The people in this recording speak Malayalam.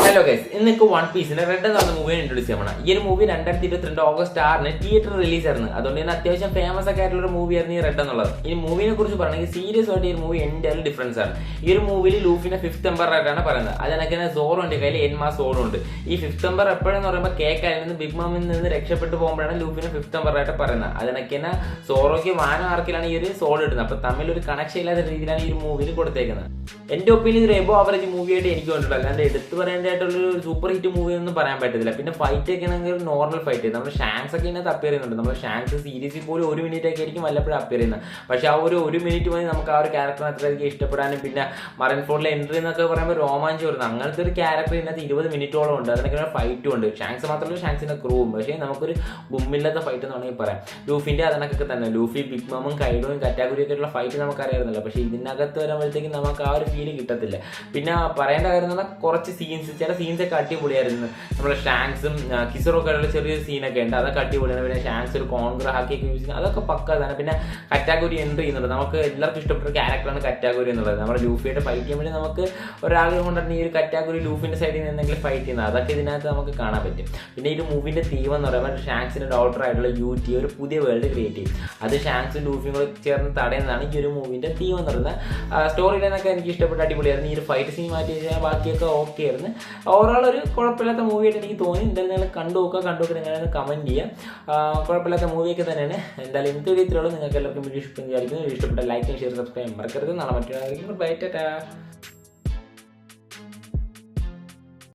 ഹലോ ഗൈസ്, ഇന്നൊക്കെ വൺ പീസിന്റെ റെഡ് എന്ന് പറഞ്ഞ മൂവി ഇൻട്രൊഡ്യൂസ് ചെയ്യണം. ഈ ഒരു മൂവി 2022 ഓഗസ്റ്റ് 6 തിയേറ്റർ റിലീസ് ആയിരുന്നു. അതുകൊണ്ട് തന്നെ അത്യാവശ്യം ഫേമസ് ഒക്കെ ആയിട്ടുള്ള ഒരു മൂവിയായിരുന്നു ഈ റെഡ് എന്നുള്ളത്. ഈ മൂവിനെ കുറിച്ച് പറയുകയാണെങ്കിൽ സീരിയസ് ആയിട്ട് ഈ മൂവി എൻ്റെ ഡിഫറൻസ് ആണ്. ഈ ഒരു മൂവിയിൽ ലൂഫിനെ 5th എംബർ ആയിട്ടാണ് പറയുന്നത്. അതിനൊക്കെ സോറുണ്ട് കയ്യിൽ എൻമാ സോറുണ്ട്. ഈ 5th എംബർ എപ്പോഴെന്ന് പറയുമ്പോൾ കേക്കാലിൽ നിന്ന് ബിഗ് മാമിൽ നിന്ന് രക്ഷപ്പെട്ടു പോകുമ്പോഴാണ് ലൂഫിനെ 5th എംബർ ആയിട്ട് പറയുന്നത്. അതിനൊക്കെ തന്നെ സോറോയ്ക്ക് വാന ആർക്കിലാണ് ഈ ഒരു സോൾ ഇടുന്നത്. അപ്പൊ തമ്മിലൊരു കണക്ഷൻ ഇല്ലാത്ത രീതിയിലാണ് ഈ ഒരു മൂവിയിൽ കൊടുത്തേക്കുന്നത്. എന്റെ ഒപ്പീനിയൻ ഒരു എബോ ആവറേജ് മൂവി ആയിട്ട് എനിക്ക് കണ്ടിട്ടുള്ളൂ. അല്ലാണ്ട് എടുത്തു പറയേണ്ടതായിട്ടുള്ള സൂപ്പർ ഹിറ്റ് മൂവി ഒന്നും പറയാൻ പറ്റത്തില്ല. പിന്നെ ഫൈറ്റ് ഒക്കെ ആണെങ്കിൽ നോർമൽ ഫൈറ്റ്. നമ്മുടെ ഷാങ്സ് ഒക്കെ ഇതിനകത്ത് അപ്പിയർ ചെയ്യുന്നുണ്ട്. നമ്മൾ ഷാങ്സ് സീരീസിൽ പോലും 1 മിനിറ്റ് ഒക്കെ ആയിരിക്കും വല്ലപ്പോഴും അപ്പിയർ ചെയ്യുന്നത്. പക്ഷെ ആ ഒരു 1 മിനിറ്റ് മതി നമുക്ക് ആ ഒരു ക്യാരക്ടർ അത്രയധികം ഇഷ്ടപ്പെടാനും. പിന്നെ മറൈൻ ഫോർഡിലെ എൻട്രി എന്നൊക്കെ പറയുമ്പോൾ രോമാഞ്ചം വരുന്നത്. അങ്ങനത്തെ ഒരു ക്യാരക്ടർ ഇതിനകത്ത് 20 മിനിറ്റോളം ഉണ്ട്. അതിനൊക്കെ ഫൈറ്റും ഉണ്ട്. ഷാങ്സ് മാത്രമല്ല ഷാങ്സിന്റെ ക്രൂവും. പക്ഷേ നമുക്കൊരു ഗുമ്മില്ലാത്ത ഫൈറ്റ് എന്ന് വേണമെങ്കിൽ പറയാം. ലൂഫിന്റെ അതിനൊക്കെ തന്നെ ലൂഫി ബിഗ് മാമും കൈഡോയും കറ്റാഗുരിയൊക്കെ ഉള്ള ഫൈറ്റ് നമുക്ക് അറിയാറുന്നില്ല. പക്ഷേ ഇതിനകത്ത് വരുമ്പോഴത്തേക്കും നമുക്ക് ആ ഒരു ഫീല് കിട്ടത്തില്ല. പിന്നെ പറയേണ്ട കാര്യം എന്ന് പറഞ്ഞാൽ കുറച്ച് സീൻസ്, ചില സീൻസൊക്കെ അടിപൊളിയായിരുന്നു. നമ്മുടെ ഷാങ്സും കിസറൊക്കെ ഉള്ള ചെറിയൊരു സീനൊക്കെ ഉണ്ട്. അതൊക്കെ അടിപൊളിയാണ്. പിന്നെ ഷാങ്സ് ഒരു കോൺഗ്ര ഹാക്കിയൊക്കെ യൂസ് ചെയ്യുന്നത് അതൊക്കെ പക്ക തന്നെ. പിന്നെ കറ്റാഗുരി എൻട്രി ചെയ്യുന്നുണ്ട്. നമുക്ക് എല്ലാവർക്കും ഇഷ്ടപ്പെട്ട ക്യാരക്ടറാണ് കറ്റാഗുരി എന്നുള്ളത്. നമ്മുടെ ലൂഫിയായിട്ട് ഫൈറ്റ് ചെയ്യുമ്പോൾ നമുക്ക് ഒരാഗ്രഹം കൊണ്ടാണ് ഈ ഒരു കറ്റാഗുരി ലൂഫിന്റെ സൈഡിൽ നിന്ന് എന്തെങ്കിലും ഫൈറ്റ് ചെയ്യുന്നത്. അതൊക്കെ ഇതിനകത്ത് നമുക്ക് കാണാൻ പറ്റും. പിന്നെ ഈ ഒരു മൂവിന്റെ തീം എന്ന് പറയുമ്പോൾ ഷാങ്സിന്റെ ഡോട്ടർ ആയിട്ടുള്ള യൂറ്റി ഒരു പുതിയ വേൾഡ് ക്രിയേറ്റ് ചെയ്യും. അത് ഷാങ്സും ലൂഫിയും കൂടെ ചേർന്ന് തടയുന്നതാണ് ഈ ഒരു മൂവിന്റെ തീം എന്ന് പറയുന്നത്. സ്റ്റോറി ലൈനൊക്കെ എനിക്ക് ഇഷ്ടപ്പെട്ട അടിപൊളിയായിരുന്നു. ഈ ഒരു ഫൈറ്റ് സീൻ മാറ്റി വെച്ചാൽ ബാക്കിയൊക്കെ ഓക്കെ ആയിരുന്നു. ഓവറോൾ ഒരു കുഴപ്പമില്ലാത്ത മൂവിയായിട്ട് എനിക്ക് തോന്നി. എന്തായാലും നിങ്ങൾ കണ്ടു നോക്കുക നിങ്ങളൊന്ന് കമന്റ് ചെയ്യാം. കുഴപ്പമില്ലാത്ത മൂവിയൊക്കെ തന്നെയാണ്. എന്തായാലും ഇന്നത്തെ ഒരു ഇത്രയുള്ളൂ. നിങ്ങൾക്ക് എല്ലാവർക്കും വീഡിയോ ഇഷ്ടപ്പെടുന്ന വിചാരിക്കുന്നു. ഇഷ്ടപ്പെട്ട ലൈക്ക് ഷെയർ സബ്സ്ക്രൈബ് മറക്കരുത്. നാളെ മറ്റൊരു ബൈ ടാറ്റാ.